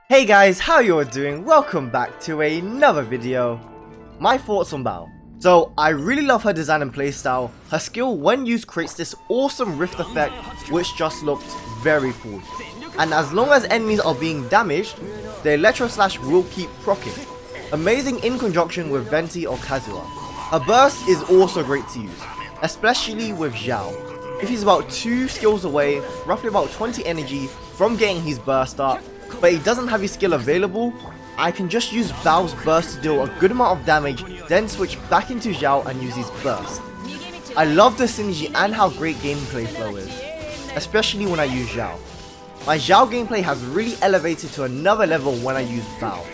Hey guys, how you all doing? Welcome back to another video. My thoughts on Baal. So I really love her design and playstyle. Her skill when used creates this awesome rift effect which just looked very cool. And as long as enemies are being damaged, the Electro Slash will keep proccing. Amazing in conjunction with Venti or Kazuha. Her burst is also great to use, especially with Xiao. If he's about 2 skills away, roughly about 20 energy from getting his burst up, but he doesn't have his skill available, I can just use Baal's burst to deal a good amount of damage, then switch back into Xiao and use his burst. I love the synergy and how great gameplay flow is, especially when I use Xiao. My Xiao gameplay has really elevated to another level when I use Baal.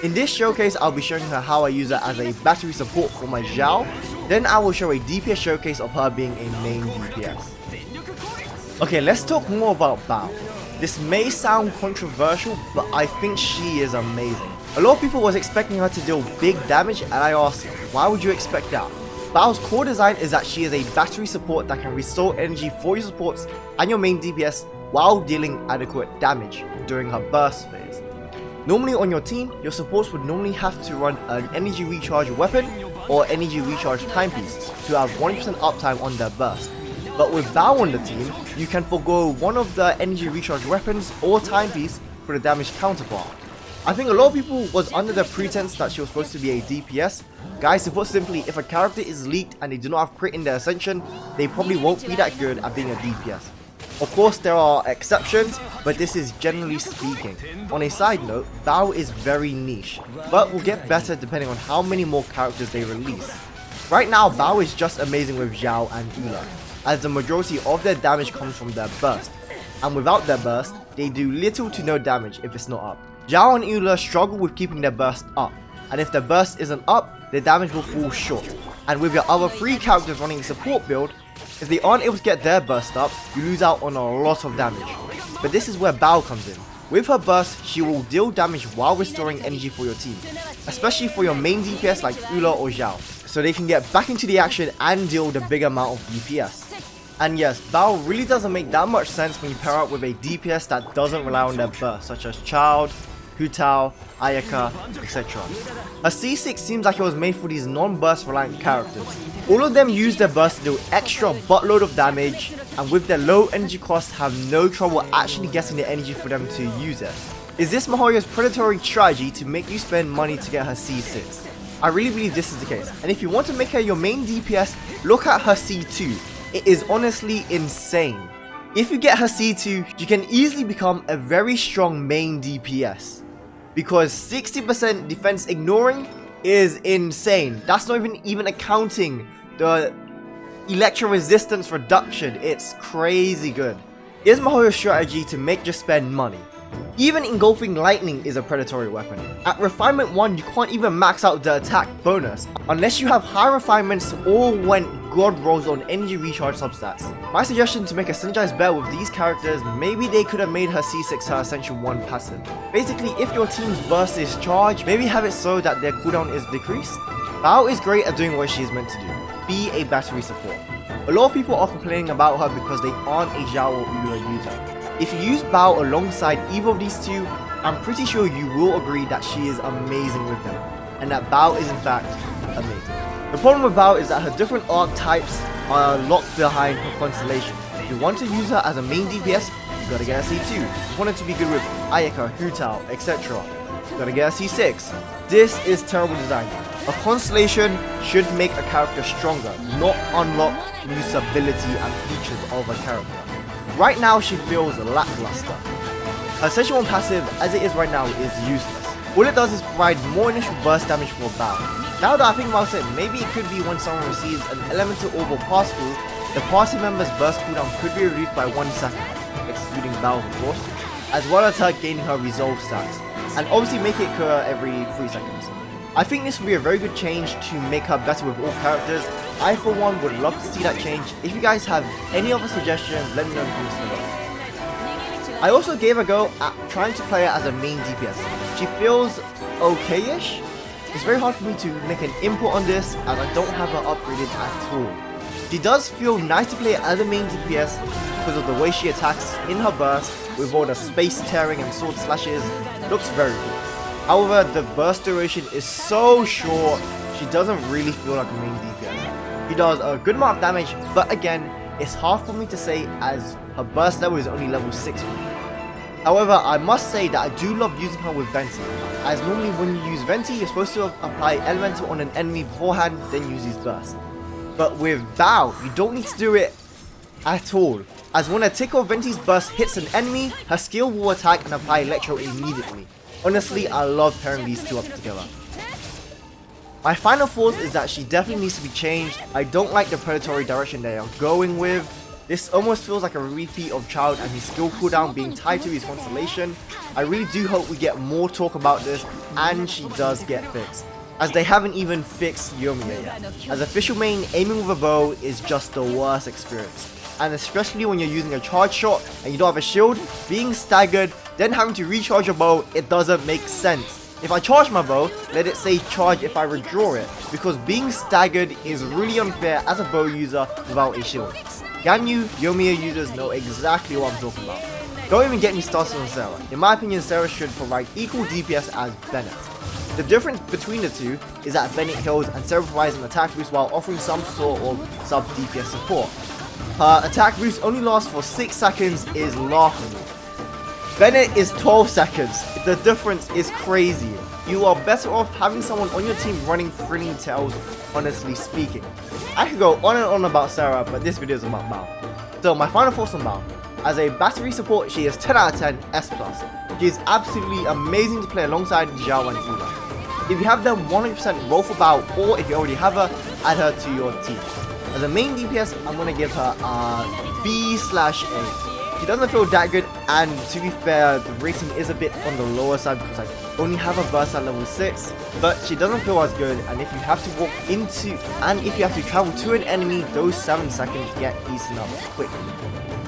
In this showcase, I'll be showing her how I use her as a battery support for my Xiao, then I will show a DPS showcase of her being a main DPS. Okay, let's talk more about Baal. This may sound controversial, but I think she is amazing. A lot of people was expecting her to deal big damage, and I asked, why would you expect that? Baal's core design is that she is a battery support that can restore energy for your supports and your main DPS while dealing adequate damage during her burst phase. Normally on your team, your supports would normally have to run an energy recharge weapon or energy recharge timepiece to have 100% uptime on their burst. But with Baal on the team, you can forego one of the energy recharge weapons or timepiece for the damage counterpart. I think a lot of people was under the pretense that she was supposed to be a DPS. Guys, to put simply, if a character is leaked and they do not have crit in their ascension, they probably won't be that good at being a DPS. Of course there are exceptions, but this is generally speaking. On a side note, Baal is very niche, but will get better depending on how many more characters they release. Right now, Baal is just amazing with Xiao and Ula, as the majority of their damage comes from their burst, and without their burst, they do little to no damage if it's not up. Xiao and Ula struggle with keeping their burst up, and if their burst isn't up, their damage will fall short. And with your other 3 characters running a support build, if they aren't able to get their burst up, you lose out on a lot of damage. But this is where Baal comes in. With her burst, she will deal damage while restoring energy for your team, especially for your main DPS like Ula or Xiao, so they can get back into the action and deal the big amount of DPS. And yes, Baal really doesn't make that much sense when you pair up with a DPS that doesn't rely on their burst, such as Child, Hu Tao, Ayaka, etc. A C6 seems like it was made for these non-burst reliant characters. All of them use their burst to do extra buttload of damage, and with their low energy cost have no trouble actually getting the energy for them to use it. Is this Mihoyo's predatory strategy to make you spend money to get her C6? I really believe this is the case, and if you want to make her your main DPS, look at her C2. It is honestly insane. If you get her C2, you can easily become a very strong main DPS. Because 60% defense ignoring is insane. That's not even accounting the electro resistance reduction. It's crazy good. Here's Mihoyo's strategy to make you spend money. Even engulfing lightning is a predatory weapon. At refinement 1, you can't even max out the attack bonus unless you have high refinements or when god rolls on energy recharge substats. My suggestion to make a synergized bear with these characters, maybe they could have made her C6 her Ascension 1 passive. Basically, if your team's burst is charged, maybe have it so that their cooldown is decreased. Baal is great at doing what she is meant to do, be a battery support. A lot of people are complaining about her because they aren't a Xiao or Ula user. If you use Baal alongside either of these two, I'm pretty sure you will agree that she is amazing with them, and that Baal is in fact amazing. The problem with Baal is that her different archetypes are locked behind her constellation. If you want to use her as a main DPS, you gotta get a C2. If you want her to be good with Ayaka, Hu Tao, etc., you gotta get a C6. This is terrible design. A constellation should make a character stronger, not unlock new ability and features of a character. Right now she feels lackluster. Her Ascension 1 passive as it is right now is useless. All it does is provide more initial burst damage for Baal. Now that I think about it, maybe it could be when someone receives an elemental orb or particle, the party member's burst cooldown could be reduced by 1 second, excluding Baal of course, as well as her gaining her resolve stats, and obviously make it occur every 3 seconds. I think this would be a very good change to make her better with all characters. I for one would love to see that change. If you guys have any other suggestions, let me know in the comments below. I also gave a go at trying to play her as a main DPS. She feels okay-ish. It's very hard for me to make an input on this as I don't have her upgraded at all. She does feel nice to play as a main DPS because of the way she attacks in her burst with all the space tearing and sword slashes. Looks very cool. However, the burst duration is so short, she doesn't really feel like a main DPS. She does a good amount of damage, but again, it's hard for me to say as her burst level is only level 6 for me. However, I must say that I do love using her with Venti, as normally when you use Venti, you're supposed to apply Elemental on an enemy beforehand, then use his burst. But with Baal, you don't need to do it at all, as when a tick of Venti's burst hits an enemy, her skill will attack and apply Electro immediately. Honestly, I love pairing these two up together. My final thoughts is that she definitely needs to be changed. I don't like the predatory direction they are going with. This almost feels like a repeat of Child and his skill cooldown being tied to his constellation. I really do hope we get more talk about this and she does get fixed, as they haven't even fixed Yomiya yet. As official main, aiming with a bow is just the worst experience. And especially when you're using a charge shot and you don't have a shield, being staggered, then having to recharge your bow, it doesn't make sense. If I charge my bow, let it say charge if I withdraw it, because being staggered is really unfair as a bow user without a shield. Ganyu, Yomiya users know exactly what I'm talking about. Don't even get me started on Sarah. In my opinion, Sarah should provide equal DPS as Bennett. The difference between the two is that Bennett heals and Sarah provides an attack boost while offering some sort of sub DPS support. Her attack boost only lasts for 6 seconds is laughable. Bennett is 12 seconds. The difference is crazy. You are better off having someone on your team running thrilling tails, honestly speaking. I could go on and on about Sarah, but this video is about Baal. So my final thoughts on Baal. As a battery support, she is 10 out of 10 S+. She is absolutely amazing to play alongside Zhao and Ula. If you have them, 100% roll for Baal, or if you already have her, add her to your team. As a main DPS, I'm going to give her a B/A. She doesn't feel that good, and to be fair, the rating is a bit on the lower side because I only have a burst at level 6, but she doesn't feel as good, and if you have to walk into, and if you have to travel to an enemy, those 7 seconds get eaten up quickly.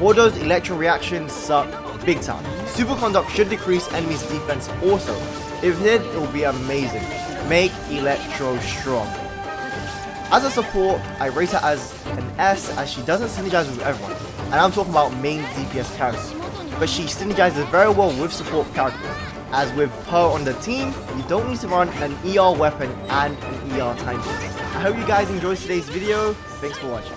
All those electro reactions suck big time. Superconduct should decrease enemies' defense also. If it did, it would be amazing. Make electro strong. As a support, I rate her as an S as she doesn't synergize with everyone, and I'm talking about main DPS characters, but she synergizes very well with support characters, as with her on the team, you don't need to run an ER weapon and an ER time boost. I hope you guys enjoyed today's video, thanks for watching.